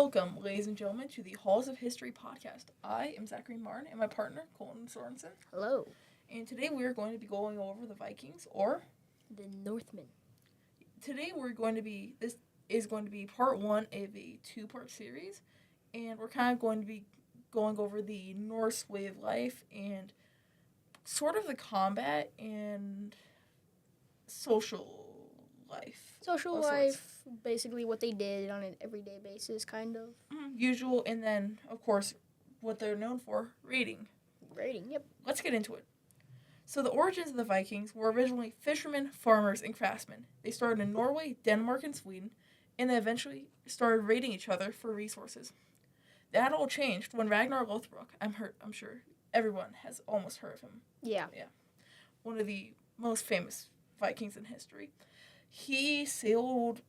Welcome, ladies and gentlemen, to the Halls of History podcast. I am Zachary Martin and my partner, Kolton Sorensen. Hello. And today we are going to be going over the Vikings, or The Northmen. today this is going to be part one of a two-part series, and we're kind of going to be going over the Norse Way of Life and sort of the combat and social life. Social of sorts. life, basically what they did on an everyday basis, kind of. Usual, and then, of course, what they're known for, raiding. Raiding, yep. Let's get into it. So the origins of the Vikings were originally fishermen, farmers, and craftsmen. They started in Norway, Denmark, and Sweden, and they eventually started raiding each other for resources. That all changed when Ragnar Lothbrok, I'm sure everyone has almost heard of him. Yeah. One of the most famous Vikings in history. He sailed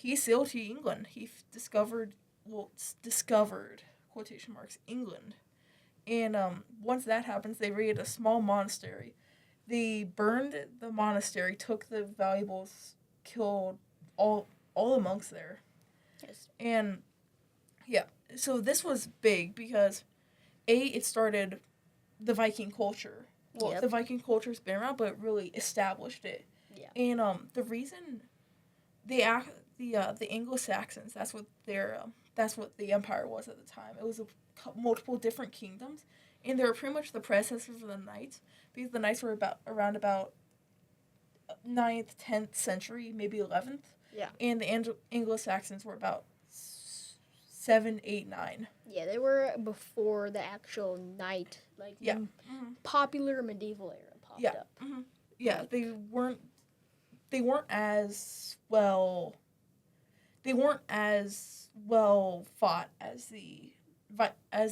to England. He discovered quotation marks England. And once that happens, they raided a small monastery. They burned the monastery, took the valuables, killed all the monks there. Yes. And yeah, so this was big because it started the Viking culture. Well, Yep. the Viking culture's been around, but it really established it. Yeah. And the reason the Anglo-Saxons, that's what the empire was at the time. It was multiple different kingdoms, and they were pretty much the predecessors of the knights, because the knights were around about 9th, 10th century, maybe 11th. Yeah. And the Anglo-Saxons were about 7, 8, 9. Yeah, they were before the actual knight, popular medieval era popped up. Mm-hmm. Yeah, they weren't as well fought as the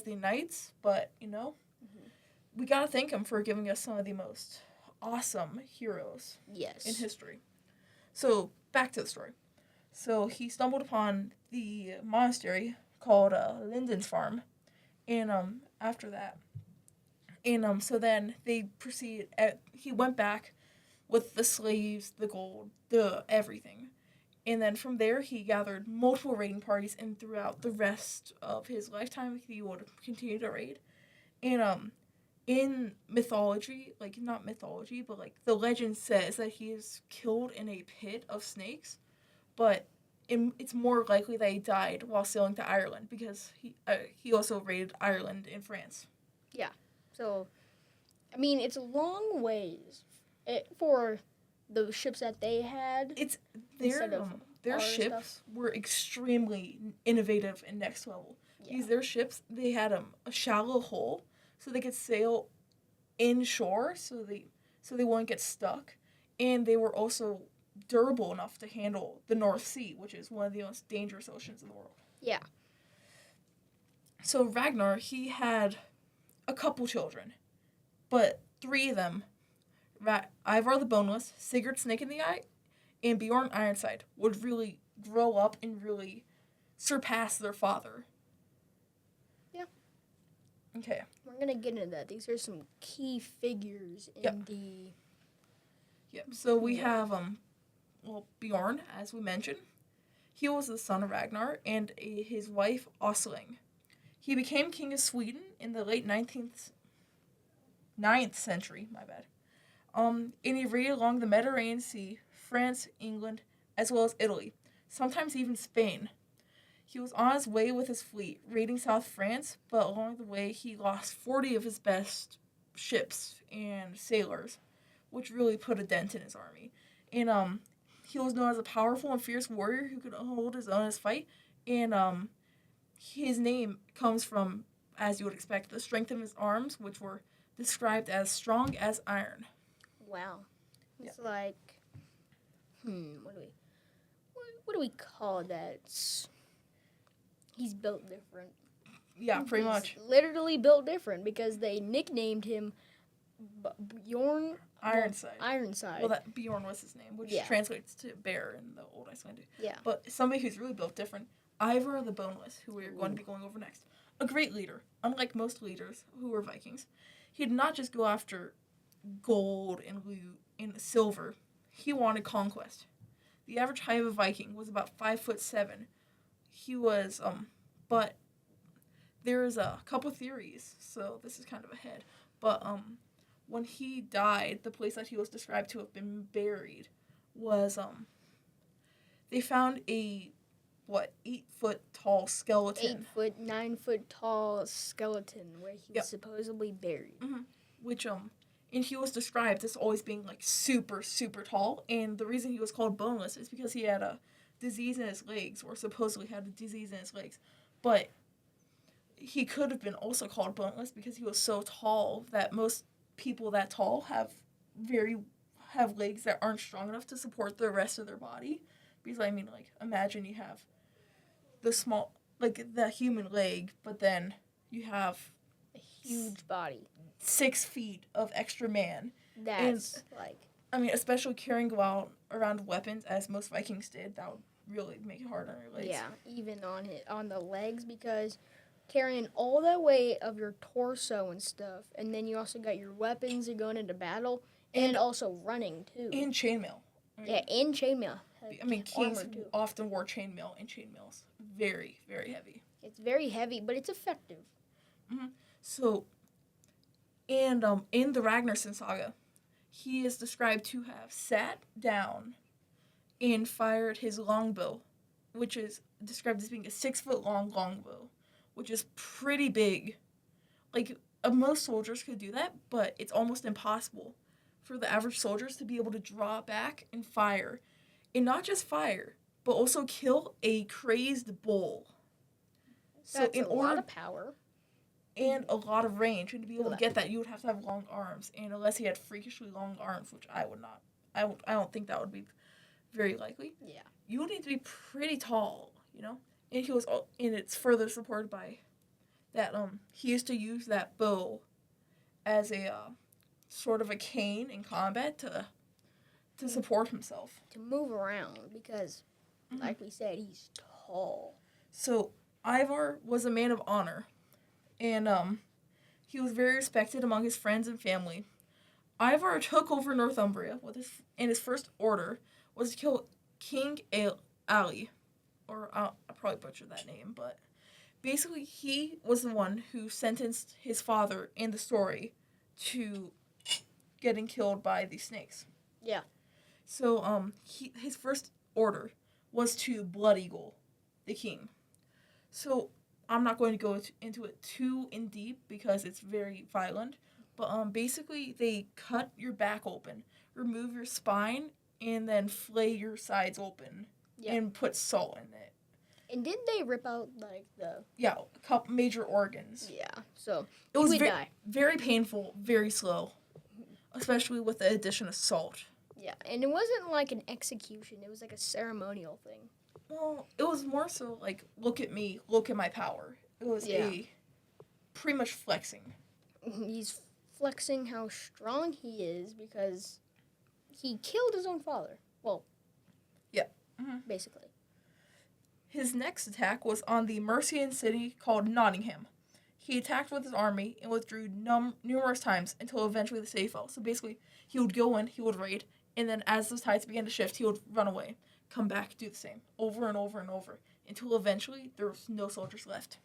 knights, but we gotta thank them for giving us some of the most awesome heroes Yes. in history. So back to the story. So he stumbled upon the monastery called Linden's Farm, and after that, and so then they proceeded. He went back with the slaves, the gold, the everything. And then from there, he gathered multiple raiding parties, and throughout the rest of his lifetime, he would continue to raid. And in mythology, not mythology, but the legend says that he is killed in a pit of snakes, but it's more likely that he died while sailing to Ireland, because he also raided Ireland and France. Yeah. So, I mean, it's a long ways for the ships that they had. It's Instead of their our ships stuff. were extremely innovative and next level. Yeah. Because their ships, they had a shallow hull, so they could sail inshore, so they wouldn't get stuck, and they were also durable enough to handle the North Sea, which is one of the most dangerous oceans in the world. Yeah. So Ragnar, he had a couple children, but 3 of them, Ivar the Boneless, Sigurd Snake in the Eye, and Bjorn Ironside, would really grow up and really surpass their father. Yeah. Okay. We're going to get into that. These are some key figures in the... Yep. So we have Bjorn, as we mentioned. He was the son of Ragnar and his wife Åsling. He became king of Sweden in the late 9th century, and he raided along the Mediterranean Sea, France, England, as well as Italy, sometimes even Spain. He was on his way with his fleet, raiding South France, but along the way he lost 40 of his best ships and sailors, which really put a dent in his army. And he was known as a powerful and fierce warrior who could hold his own in his fight, and his name comes from, as you would expect, the strength of his arms, which were described as strong as iron. Wow. It's like, what do we call that? He's built different. Yeah, pretty much. Literally built different, because they nicknamed him Bjorn Ironside. Well, that Bjorn was his name, which translates to bear in the Old Icelandic. Yeah. But somebody who's really built different, Ivar the Boneless, who we're going to be going over next. A great leader. Unlike most leaders who were Vikings, he did not just go after gold and loot and silver. He wanted conquest. The average height of a Viking was about 5'7". He was But there's a couple theories, so this is kind of ahead. But when he died, the place that he was described to have been buried was they found a 8-foot tall skeleton. 8 foot, 9 foot tall skeleton where he was supposedly buried. Mm-hmm. Which and he was described as always being like super super tall, and the reason he was called boneless is because he had a disease in his legs, or supposedly had a disease in his legs, but he could have been also called boneless because he was so tall that most people that tall have legs that aren't strong enough to support the rest of their body. Because I mean, like, imagine you have the small, like the human leg, but then you have A huge body. 6 feet of extra man. That's I mean, especially carrying around weapons as most Vikings did, that would really make it hard on your legs. Yeah, even on the legs, because carrying all that weight of your torso and stuff, and then you also got your weapons, you're going into battle, and also running too. And chainmail. Yeah, and chainmail. I mean, kings often wore chainmail, and chainmail's very, very heavy. It's very heavy, but it's effective. Mm-hmm. So, and in the Ragnarsson saga, he is described to have sat down and fired his longbow, which is described as being a 6-foot long longbow, which is pretty big. Like, most soldiers could do that, but it's almost impossible for the average soldiers to be able to draw back and fire. And not just fire, but also kill a crazed bull. That's a lot of power. And a lot of range. And to be able to get that, you would have to have long arms. And unless he had freakishly long arms, which I would not, I don't think that would be very likely. Yeah. You would need to be pretty tall, you know? And it's further supported by that he used to use that bow as a sort of a cane in combat to support himself. To move around, because, like we said, he's tall. So, Ivar was a man of honor, and he was very respected among his friends and family. Ivar took over Northumbria, and his first order was to kill King Ali, or I'll probably butcher that name, but basically he was the one who sentenced his father in the story to getting killed by the snakes. Yeah. So his first order was to Blood Eagle the king. So I'm not going to go into it too in deep because it's very violent. But basically they cut your back open, remove your spine, and then flay your sides open and put salt in it. And didn't they rip out a couple major organs? Yeah. So it was die. Very painful, very slow, especially with the addition of salt. Yeah, and it wasn't like an execution. It was like a ceremonial thing. Well, it was more so like, look at me, look at my power. It was pretty much flexing. He's flexing how strong he is because he killed his own father. Well, yeah. Basically. His next attack was on the Mercian city called Nottingham. He attacked with his army and withdrew numerous times until eventually the city fell. So basically, he would go in, he would raid, and then as the tides began to shift, he would run away, come back, do the same, over and over and over, until eventually there was no soldiers left.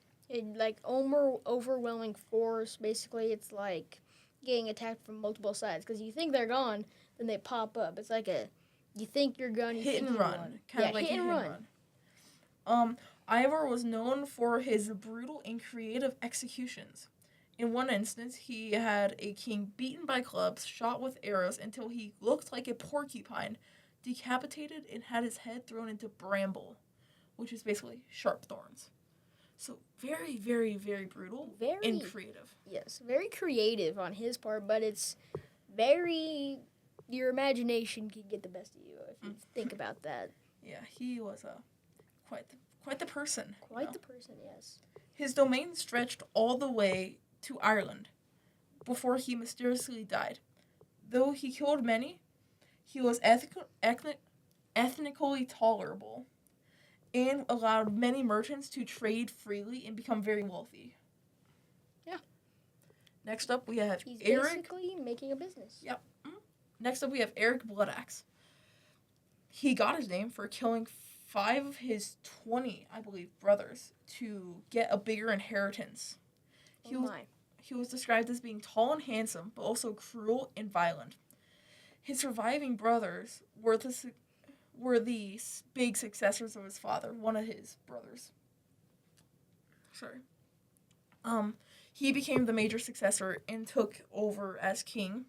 Overwhelming force, basically, it's like getting attacked from multiple sides, because you think they're gone, then they pop up. It's like you think you're gone, you hit think and you're run. gone. Kind of like hit and run. Ivar was known for his brutal and creative executions. In one instance, he had a king beaten by clubs, shot with arrows until he looked like a porcupine, decapitated, and had his head thrown into bramble, which is basically sharp thorns. So very, very, very brutal and creative. Yes, very creative on his part, but it's very... Your imagination can get the best of you if you think about that. Yeah, he was quite the person. Quite the person, yes. His domain stretched all the way to Ireland before he mysteriously died. Though he killed many, he was ethnically tolerable and allowed many merchants to trade freely and become very wealthy. Yeah. Next up, we have He's Eric. Basically making a business. Yep. Next up, we have Eric Bloodaxe. He got his name for killing 5 of his 20, I believe, brothers to get a bigger inheritance. He Oh was my. he was described as being tall and handsome, but also cruel and violent. His surviving brothers were the big successors of his father, one of his brothers. Sorry. He became the major successor and took over as king.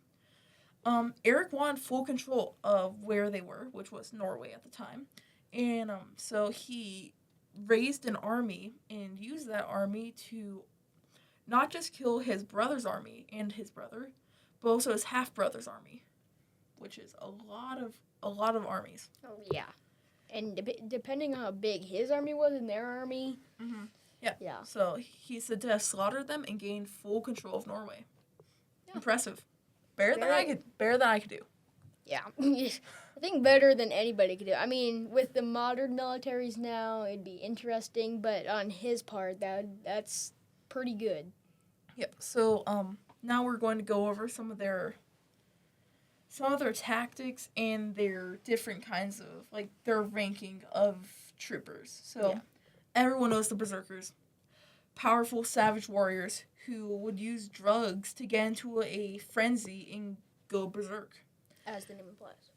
Eric wanted full control of where they were, which was Norway at the time. And so he raised an army and used that army to not just kill his brother's army and his brother, but also his half brother's army, which is a lot of armies. Oh yeah. And depending on how big his army was and their army. Mm-hmm. Yeah. Yeah. So he said to have slaughtered them and gained full control of Norway. Yeah. Impressive. Better than I could do. Yeah. I think better than anybody could do. I mean, with the modern militaries now, it'd be interesting, but on his part, that's pretty good. Yep. So now we're going to go over some of their tactics and their different kinds of like their ranking of troopers. So Yeah. Everyone knows the berserkers, powerful savage warriors who would use drugs to get into a frenzy and go berserk. As the name implies.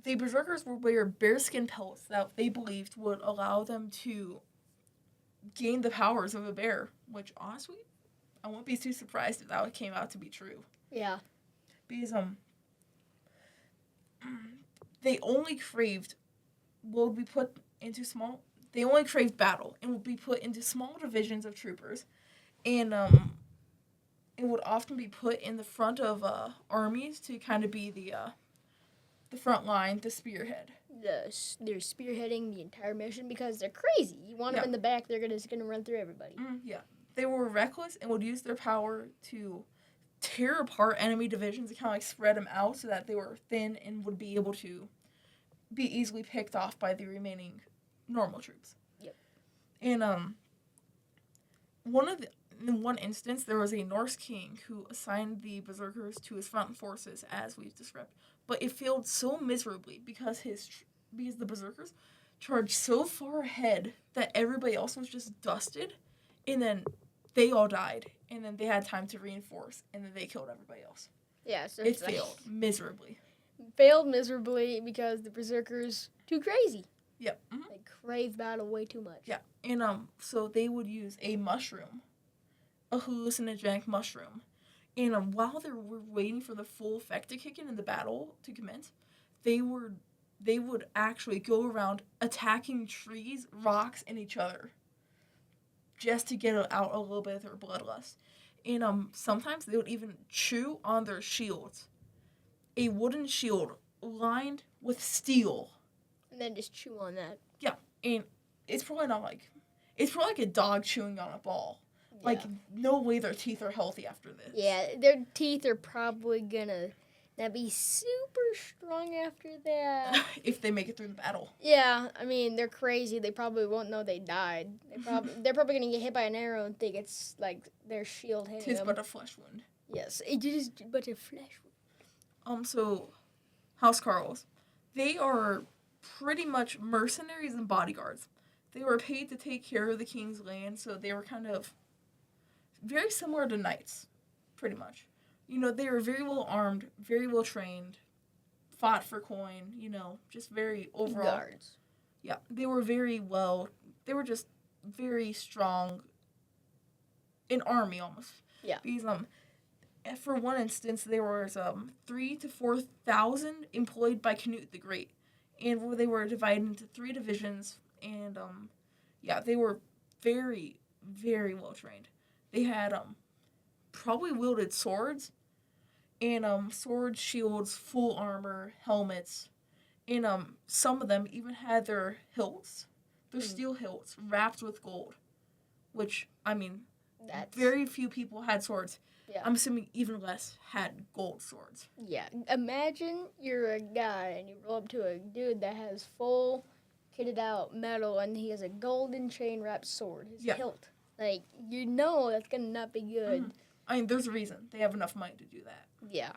The berserkers would wear bearskin pelts that they believed would allow them to gain the powers of a bear, which honestly, I won't be too surprised if that came out to be true. Yeah. Because they only craved will be put into small. They only craved battle and would be put into small divisions of troopers, and it would often be put in the front of armies to kind of be the front line, the spearhead. They're spearheading the entire mission because they're crazy. You want them in the back, they're just gonna run through everybody. Yeah, they were reckless and would use their power to tear apart enemy divisions and kind of like spread them out so that they were thin and would be able to be easily picked off by the remaining normal troops. Yep. And in one instance, there was a Norse king who assigned the berserkers to his front forces, as we've described, but it failed so miserably because the berserkers charged so far ahead that everybody else was just dusted, and then they all died, and then they had time to reinforce, and then they killed everybody else. Yeah, so it failed miserably. Failed miserably because the berserkers too crazy. Yep. Mm-hmm. They crave battle way too much. Yeah, and so they would use a mushroom, a hallucinogenic mushroom, and while they were waiting for the full effect to kick in and the battle to commence, they would actually go around attacking trees, rocks, and each other, just to get out a little bit of their bloodlust. And sometimes they would even chew on their shields, a wooden shield lined with steel. And then just chew on that. Yeah, and it's probably like a dog chewing on a ball. Yeah. Like, no way their teeth are healthy after this. Yeah, their teeth are probably gonna be super strong after that. If they make it through the battle. Yeah, I mean, they're crazy. They probably won't know they died. They're probably gonna get hit by an arrow and think it's like their shield hitting them. It's but a flesh wound. Yes, it is but a flesh wound. So, House Carls. They are pretty much mercenaries and bodyguards. They were paid to take care of the king's land, so they were kind of very similar to knights, pretty much. You know, they were very well armed, very well trained, fought for coin, just very overall. Guards. Yeah, they were just very strong in army almost. Yeah. Because, for one instance, there was 3,000 to 4,000 employed by Canute the Great. And they were divided into 3 divisions, and they were very, very well trained. They had probably wielded swords, and swords, shields, full armor, helmets, and some of them even had their hilts, their steel hilts, wrapped with gold, which, I mean, very few people had swords. Yeah. I'm assuming even less had gold swords. Yeah. Imagine you're a guy and you roll up to a dude that has full kitted out metal and he has a golden chain wrapped sword, his hilt. Like, that's gonna not be good. Mm-hmm. I mean, there's a reason. They have enough money to do that. Yeah.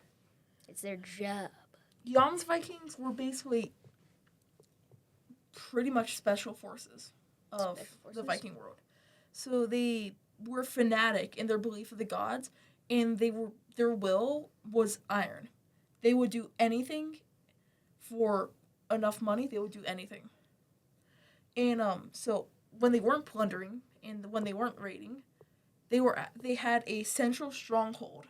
It's their job. Jomsvikings were basically pretty much special forces of the Viking world. So they were fanatic in their belief of the gods, and their will was iron. They would do anything for enough money. They would do anything. And so when they weren't plundering and when they weren't raiding, they had a central stronghold.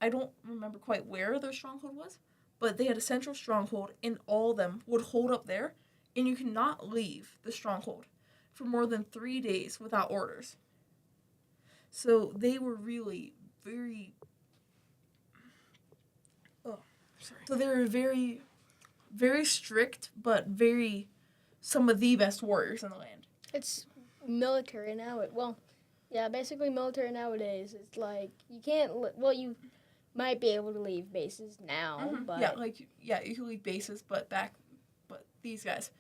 I don't remember quite where their stronghold was, but they had a central stronghold, and all of them would hold up there, and you cannot leave the stronghold for more than 3 days without orders. So they were really very. Oh, sorry. So they were very, very strict, but very some of the best warriors in the land. It's military now. Basically military nowadays. It's like you can't. You might be able to leave bases now, but you can leave bases, but these guys,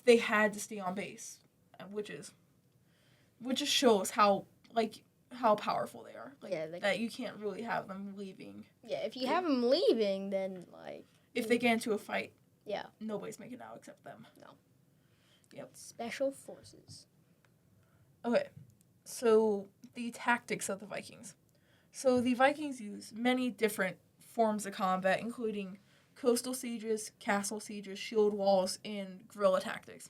they had to stay on base, which just shows how powerful they are. That you can't really have them leaving. Yeah, if you have them leaving, then if they get into a fight, yeah, nobody's making it out except them. No. Yep. Special forces. Okay, so the tactics of the Vikings. So the Vikings used many different forms of combat, including coastal sieges, castle sieges, shield walls, and guerrilla tactics.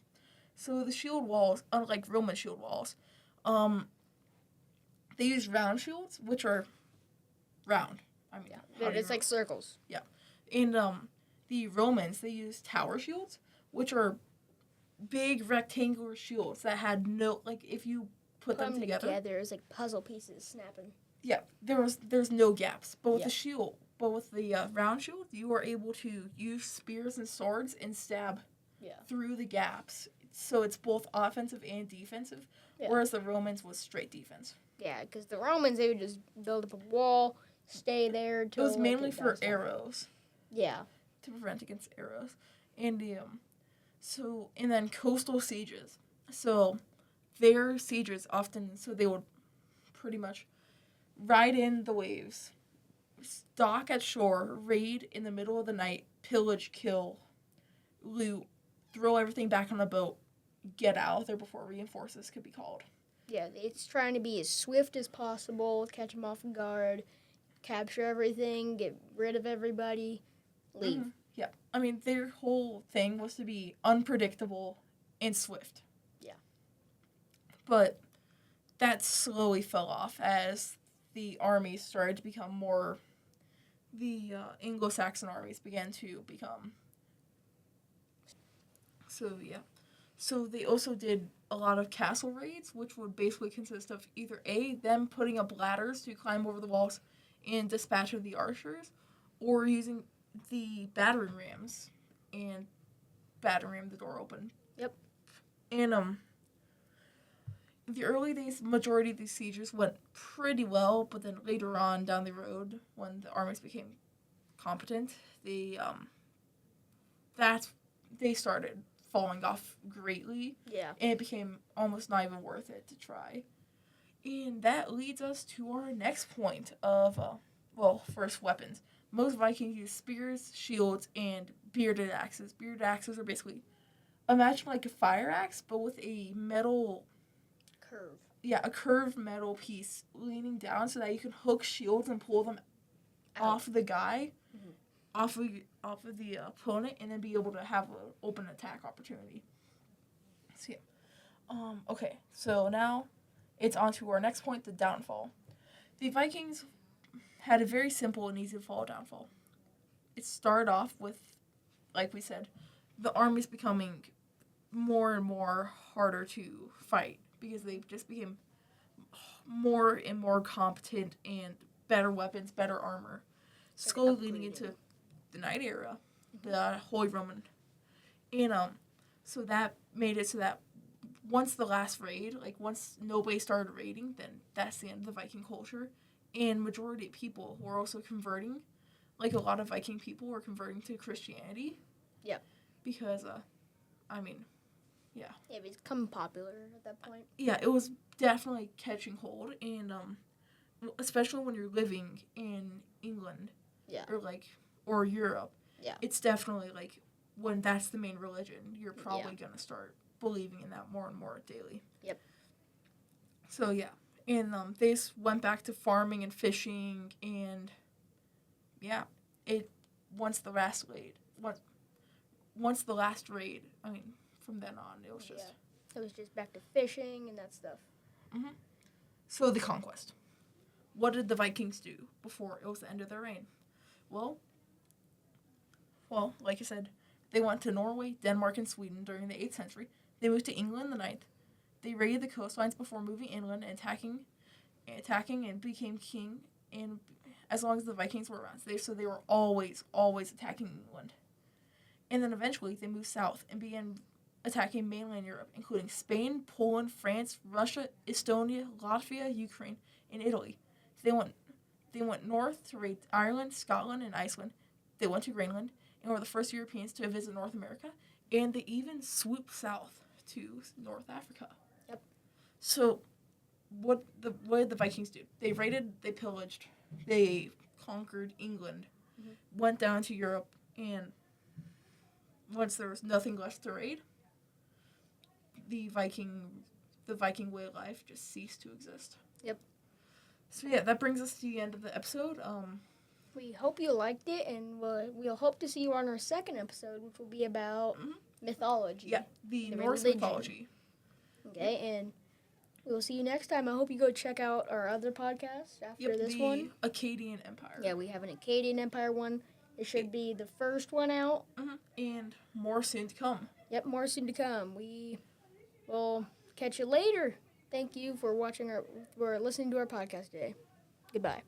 So the shield walls, unlike Roman shield walls, they use round shields, which are round. It's like circles. Yeah, and the Romans, they used tower shields, which are big rectangular shields that had no, if you put them together, it's like puzzle pieces snapping. Yeah, there's no gaps, but with the round shield, you were able to use spears and swords and stab through the gaps. So it's both offensive and defensive, whereas the Romans was straight defense. Yeah, because the Romans, they would just build up a wall, stay there. It was mainly for arrows. Yeah. To prevent against arrows, and and then coastal sieges. So their sieges often, they would pretty much ride in the waves, dock at shore, raid in the middle of the night, pillage, kill, loot, throw everything back on the boat, get out of there before reinforcements could be called. Yeah, it's trying to be as swift as possible, catch them off guard, capture everything, get rid of everybody, leave. Mm-hmm. Yeah. Their whole thing was to be unpredictable and swift. Yeah. But that slowly fell off as the armies started to become more. The Anglo-Saxon armies began to become. So, yeah. So they also did a lot of castle raids, which would basically consist of either them putting up ladders to climb over the walls and dispatching the archers, or using the battering rams and battering the door open. Yep. And in the early days, majority of these sieges went pretty well, but then later on down the road, when the armies became competent, they started falling off greatly. Yeah. And it became almost not even worth it to try. And that leads us to our next point of, first weapons. Most Vikings use spears, shields, and bearded axes. Bearded axes are basically, imagine like a fire axe, but with a metal curve. Yeah, a curved metal piece leaning down so that you can hook shields and pull them off of the guy, off of the opponent, and then be able to have an open attack opportunity. So yeah. Okay, so now it's on to our next point, the downfall. The Vikings had a very simple and easy to follow downfall. It started off with, like we said, the armies becoming more and more harder to fight because they just became more and more competent and better weapons, better armor. Slowly leading into the Knight era, the Holy Roman. And so that made it so that once the last raid, once nobody started raiding, then that's the end of the Viking culture. And majority of people were also converting, a lot of Viking people were converting to Christianity. Yep. Because, yeah. Yeah, it become popular at that point. Yeah, it was definitely catching hold, and especially when you're living in England. Yeah. Or Europe. Yeah. It's definitely when that's the main religion, you're probably going to start believing in that more and more daily. Yep. So, yeah. And they just went back to farming and fishing, and, yeah, once the last raid, I mean, from then on, it was just... Yeah. It was just back to fishing and that stuff. Mm-hmm. So, the conquest. What did the Vikings do before it was the end of their reign? Well, like I said, they went to Norway, Denmark, and Sweden during the 8th century. They moved to England in the 9th. They raided the coastlines before moving inland and attacking and became king. And as long as the Vikings were around, so they were always attacking England. And then eventually they moved south and began attacking mainland Europe, including Spain, Poland, France, Russia, Estonia, Latvia, Ukraine, and Italy. They went north to raid Ireland, Scotland, and Iceland. They went to Greenland and were the first Europeans to visit North America. And they even swooped south to North Africa. Yep. So, what did the Vikings do? They raided, they pillaged, they conquered England, went down to Europe, and once there was nothing left to raid, the Viking way of life just ceased to exist. Yep. So yeah, that brings us to the end of the episode. We hope you liked it, and we'll hope to see you on our second episode, which will be about mythology. Yeah, the Norse religion. mythology. Okay, and we'll see you next time. I hope you go check out our other podcast after this one. The Akkadian Empire. Yeah, we have an Akkadian Empire one. It should be the first one out. And more soon to come. Yep, more soon to come. We will catch you later. Thank you for listening to our podcast today. Goodbye.